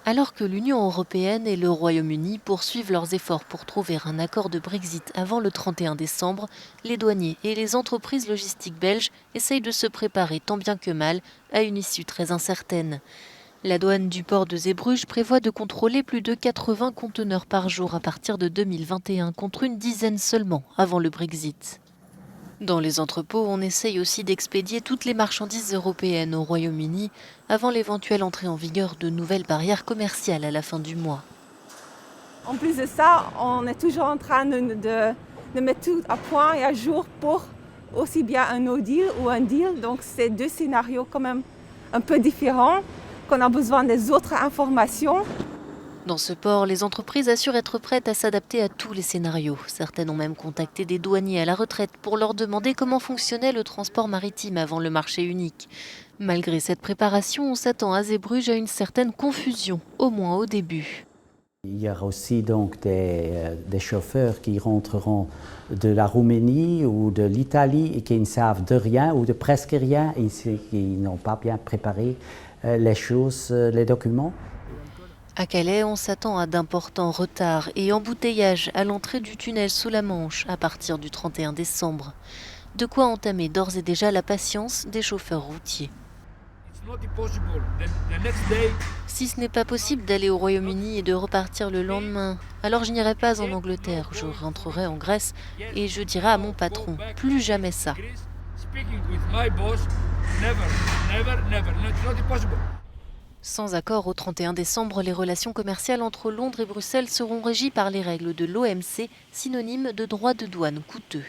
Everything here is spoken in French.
Alors que l'Union européenne et le Royaume-Uni poursuivent leurs efforts pour trouver un accord de Brexit avant le 31 décembre, les douaniers et les entreprises logistiques belges essayent de se préparer tant bien que mal à une issue très incertaine. La douane du port de Zeebrugge prévoit de contrôler plus de 80 conteneurs par jour à partir de 2021 contre une dizaine seulement avant le Brexit. Dans les entrepôts, on essaye aussi d'expédier toutes les marchandises européennes au Royaume-Uni avant l'éventuelle entrée en vigueur de nouvelles barrières commerciales à la fin du mois. En plus de ça, on est toujours en train de mettre tout à point et à jour pour aussi bien un no deal ou un deal. Donc c'est deux scénarios quand même un peu différents, qu'on a besoin des autres informations. Dans ce port, les entreprises assurent être prêtes à s'adapter à tous les scénarios. Certaines ont même contacté des douaniers à la retraite pour leur demander comment fonctionnait le transport maritime avant le marché unique. Malgré cette préparation, on s'attend à Zeebrugge à une certaine confusion, au moins au début. Il y aura aussi donc des chauffeurs qui rentreront de la Roumanie ou de l'Italie et qui ne savent de rien ou de presque rien et qui n'ont pas bien préparé les choses, les documents. À Calais, on s'attend à d'importants retards et embouteillages à l'entrée du tunnel sous la Manche à partir du 31 décembre. De quoi entamer d'ores et déjà la patience des chauffeurs routiers. Si ce n'est pas possible d'aller au Royaume-Uni et de repartir le lendemain, alors je n'irai pas en Angleterre, je rentrerai en Grèce et je dirai à mon patron, plus jamais ça. Sans accord au 31 décembre, les relations commerciales entre Londres et Bruxelles seront régies par les règles de l'OMC, synonyme de droits de douane coûteux.